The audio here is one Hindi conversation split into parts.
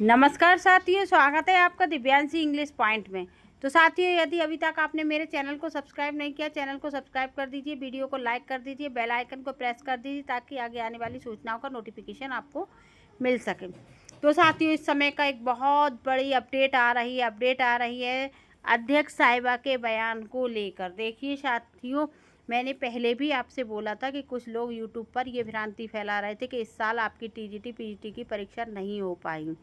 नमस्कार साथियों, स्वागत है आपका दिव्यांशी इंग्लिश पॉइंट में। तो साथियों, यदि अभी तक आपने मेरे चैनल को सब्सक्राइब नहीं किया, चैनल को सब्सक्राइब कर दीजिए, वीडियो को लाइक कर दीजिए, बेल आइकन को प्रेस कर दीजिए ताकि आगे आने वाली सूचनाओं का नोटिफिकेशन आपको मिल सके। तो साथियों, इस समय का एक बहुत बड़ी अपडेट आ रही है अध्यक्ष साहिबा के बयान को लेकर। देखिए साथियों, मैंने पहले भी आपसे बोला था कि कुछ लोग यूट्यूब पर ये भ्रांति फैला रहे थे कि इस साल आपकी टीजीटी पीजीटी की परीक्षा नहीं हो पाएगी,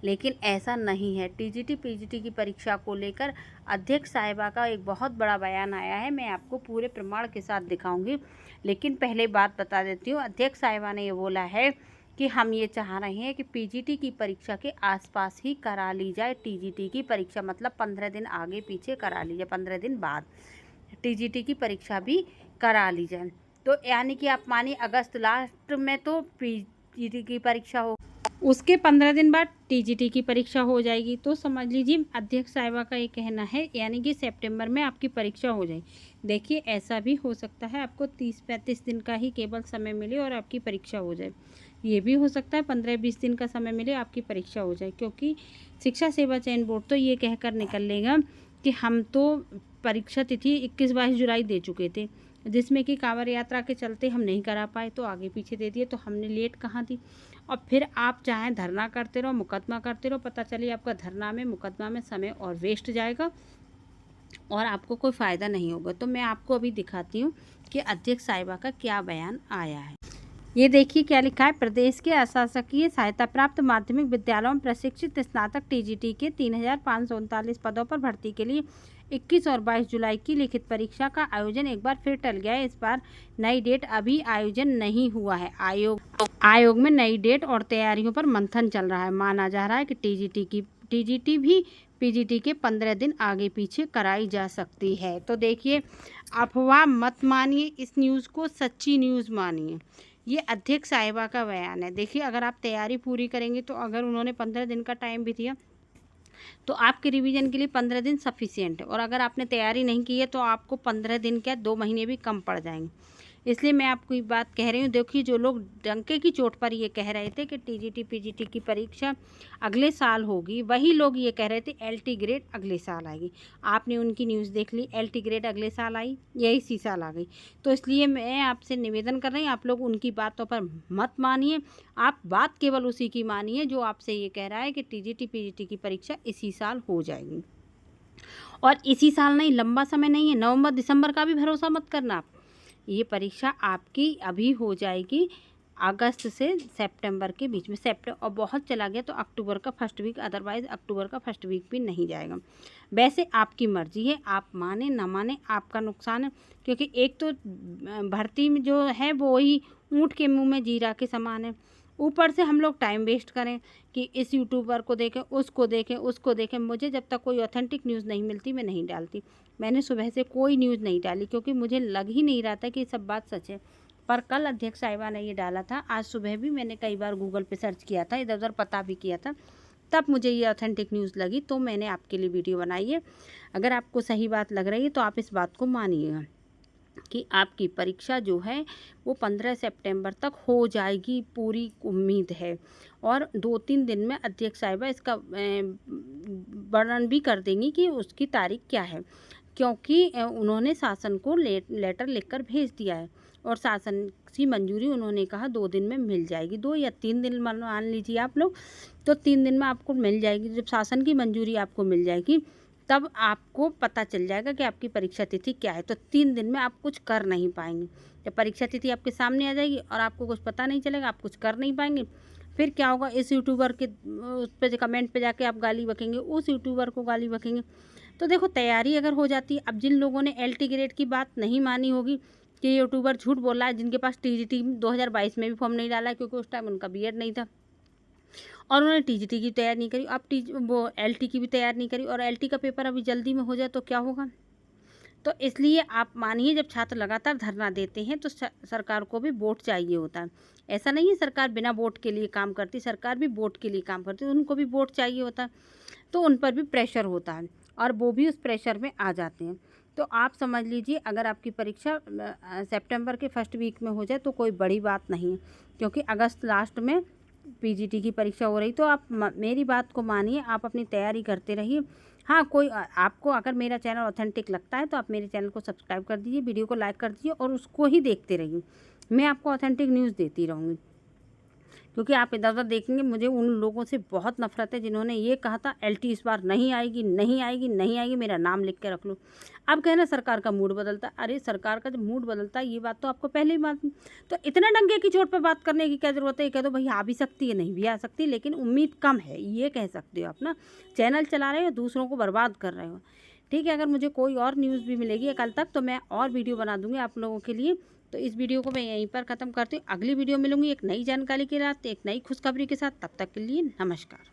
लेकिन ऐसा नहीं है। टीजीटी पीजीटी की परीक्षा को लेकर अध्यक्ष साहिबा का एक बहुत बड़ा बयान आया है। मैं आपको पूरे प्रमाण के साथ दिखाऊंगी, लेकिन पहले बात बता देती हूँ। अध्यक्ष साहिबा ने ये बोला है कि हम ये चाह रहे हैं कि पीजीटी की परीक्षा के आसपास ही करा ली जाए। टीजीटी की परीक्षा मतलब 15 दिन आगे पीछे करा ली जाए, 15 दिन बाद टीजीटी की परीक्षा भी करा ली जाए। तो यानी कि आप मानिए अगस्त लास्ट में तो पीजीटी की परीक्षा हो, उसके 15 दिन बाद टीजीटी की परीक्षा हो जाएगी। तो समझ लीजिए अध्यक्ष साहिबा का ये कहना है, यानी कि सितंबर में आपकी परीक्षा हो जाएगी। देखिए, ऐसा भी हो सकता है आपको 30-35 दिन का ही केवल समय मिले और आपकी परीक्षा हो जाए। ये भी हो सकता है 15-20 दिन का समय मिले, आपकी परीक्षा हो जाए, क्योंकि शिक्षा सेवा चयन बोर्ड तो ये कहकर निकल लेगा कि हम तो परीक्षा तिथि 21-22 जुलाई दे चुके थे, जिसमें कि कांवड़ यात्रा के चलते हम नहीं करा पाए, तो आगे पीछे दे दिए, तो हमने लेट कहाँ दी। और फिर आप चाहें धरना करते रहो, मुकदमा करते रहो, पता चलिए आपका धरना में मुकदमा में समय और वेस्ट जाएगा और आपको कोई फ़ायदा नहीं होगा। तो मैं आपको अभी दिखाती हूँ कि अध्यक्ष साहिबा का क्या बयान आया है। ये देखिए क्या लिखा है। प्रदेश के अशासकीय सहायता प्राप्त माध्यमिक विद्यालयों में प्रशिक्षित स्नातक टीजीटी के 3539 पदों पर भर्ती के लिए 21 और 22 जुलाई की लिखित परीक्षा का आयोजन एक बार फिर टल गया है। इस बार नई डेट अभी आयोजन नहीं हुआ है। आयोग में नई डेट और तैयारियों पर मंथन चल रहा है। माना जा रहा है कि टीजीटी भी पीजीटी के 15 दिन आगे पीछे कराई जा सकती है। तो देखिए, अफवाह मत मानिए, इस न्यूज़ को सच्ची न्यूज़ मानिए। ये अध्यक्ष साहिबा का बयान है। देखिए, अगर आप तैयारी पूरी करेंगे, तो अगर उन्होंने 15 दिन का टाइम भी दिया तो आपके रिवीजन के लिए 15 दिन सफिशिएंट है, और अगर आपने तैयारी नहीं की है तो आपको 15 दिन क्या 2 महीने भी कम पड़ जाएंगे। इसलिए मैं आपको ये बात कह रही हूँ। देखिए, जो लोग डंके की चोट पर ये कह रहे थे कि टीजीटी पीजीटी की परीक्षा अगले साल होगी, वही लोग ये कह रहे थे एलटी ग्रेड अगले साल आएगी। आपने उनकी न्यूज़ देख ली, एलटी ग्रेड अगले साल आई, यही इसी साल आ गई। तो इसलिए मैं आपसे निवेदन कर रही हूँ, आप लोग उनकी बातों पर मत मानिए। आप बात केवल उसी की मानिए जो आपसे ये कह रहा है कि टीजीटी पीजीटी की परीक्षा इसी साल हो जाएगी। और इसी साल नहीं, लंबा समय नहीं है, नवंबर दिसंबर का भी भरोसा मत करना आप। ये परीक्षा आपकी अभी हो जाएगी अगस्त से सितंबर के बीच में। सितंबर और बहुत चला गया तो अक्टूबर का फर्स्ट वीक, अदरवाइज़ अक्टूबर का फर्स्ट वीक भी नहीं जाएगा। वैसे आपकी मर्जी है, आप माने ना माने आपका नुकसान है, क्योंकि एक तो भर्ती में जो है वो वही ऊँट के मुँह में जीरा के समान है। ऊपर से हम लोग टाइम वेस्ट करें कि इस यूट्यूबर को देखें, उसको देखें, उसको देखें। मुझे जब तक कोई ऑथेंटिक न्यूज़ नहीं मिलती मैं नहीं डालती। मैंने सुबह से कोई न्यूज़ नहीं डाली, क्योंकि मुझे लग ही नहीं रहा था कि सब बात सच है। पर कल अध्यक्ष साहिबा ने ये डाला था, आज सुबह भी मैंने कई बार गूगल पे सर्च किया था, इधर उधर पता भी किया था, तब मुझे ये ऑथेंटिक न्यूज़ लगी, तो मैंने आपके लिए वीडियो बनाई है। अगर आपको सही बात लग रही है तो आप इस बात को मानिएगा कि आपकी परीक्षा जो है वो 15 सितंबर तक हो जाएगी, पूरी उम्मीद है। और 2-3 दिन में अध्यक्ष साहिबा इसका वर्णन भी कर देंगी कि उसकी तारीख क्या है, क्योंकि उन्होंने शासन को लेटर लिखकर भेज दिया है और शासन की मंजूरी उन्होंने कहा 2 दिन में मिल जाएगी। 2 या 3 दिन मान लीजिए आप लोग, तो 3 दिन में आपको मिल जाएगी। जब शासन की मंजूरी आपको मिल जाएगी तब आपको पता चल जाएगा कि आपकी परीक्षा तिथि क्या है। तो 3 दिन में आप कुछ कर नहीं पाएंगे। जब परीक्षा तिथि आपके सामने आ जाएगी और आपको कुछ पता नहीं चलेगा, आप कुछ कर नहीं पाएंगे, फिर क्या होगा, इस यूट्यूबर के उस पर कमेंट पे जाके आप गाली बकेंगे, उस यूट्यूबर को गाली बकेंगे। तो देखो, तैयारी अगर हो जाती है, अब जिन लोगों ने एलटी ग्रेड की बात नहीं मानी होगी कि यूट्यूबर झूठ बोल रहा है, जिनके पास टीजीटी 2022 में भी फॉर्म नहीं डाला है क्योंकि उस टाइम उनका बीएड नहीं था, और उन्होंने टीजीटी की तैयारी नहीं करी, अब वो एलटी की भी तैयारी नहीं करी, और एलटी का पेपर अभी जल्दी में हो जाए तो क्या होगा। तो इसलिए आप मानिए, जब छात्र लगातार धरना देते हैं तो सरकार को भी वोट चाहिए होता है। ऐसा नहीं है सरकार बिना वोट के लिए काम करती, सरकार भी वोट के लिए काम करती है, उनको भी वोट चाहिए होता है, तो उन पर भी प्रेशर होता है और वो भी उस प्रेशर में आ जाते हैं। तो आप समझ लीजिए, अगर आपकी परीक्षा सितंबर के फर्स्ट वीक में हो जाए तो कोई बड़ी बात नहीं है, क्योंकि अगस्त लास्ट में पीजीटी की परीक्षा हो रही, तो आप मेरी बात को मानिए, आप अपनी तैयारी करते रहिए। हाँ, कोई आपको अगर मेरा चैनल ऑथेंटिक लगता है तो आप मेरे चैनल को सब्सक्राइब कर दीजिए, वीडियो को लाइक कर दीजिए और उसको ही देखते रहिए। मैं आपको ऑथेंटिक न्यूज़ देती रहूँगी, क्योंकि आप इधर-उधर देखेंगे, मुझे उन लोगों से बहुत नफ़रत है जिन्होंने ये कहा था एलटी इस बार नहीं आएगी, नहीं आएगी, नहीं आएगी, मेरा नाम लिख के रख लो। अब कहना सरकार का मूड बदलता है। अरे सरकार का जब मूड बदलता है, ये बात तो आपको पहले ही मालूम, तो इतना डंके की चोट पे बात करने की क्या ज़रूरत है? ये कह दो भई आ भी सकती है, नहीं भी आ सकती, लेकिन उम्मीद कम है, ये कह सकते हो आप ना। चैनल चला रहे हो, दूसरों को बर्बाद कर रहे हो। ठीक है, अगर मुझे कोई और न्यूज़ भी मिलेगी कल तक, तो मैं और वीडियो बना दूँगी आप लोगों के लिए। तो इस वीडियो को मैं यहीं पर ख़त्म करती हूँ। अगली वीडियो मिलूँगी एक नई जानकारी के साथ, एक नई खुशखबरी के साथ। तब तक के लिए नमस्कार।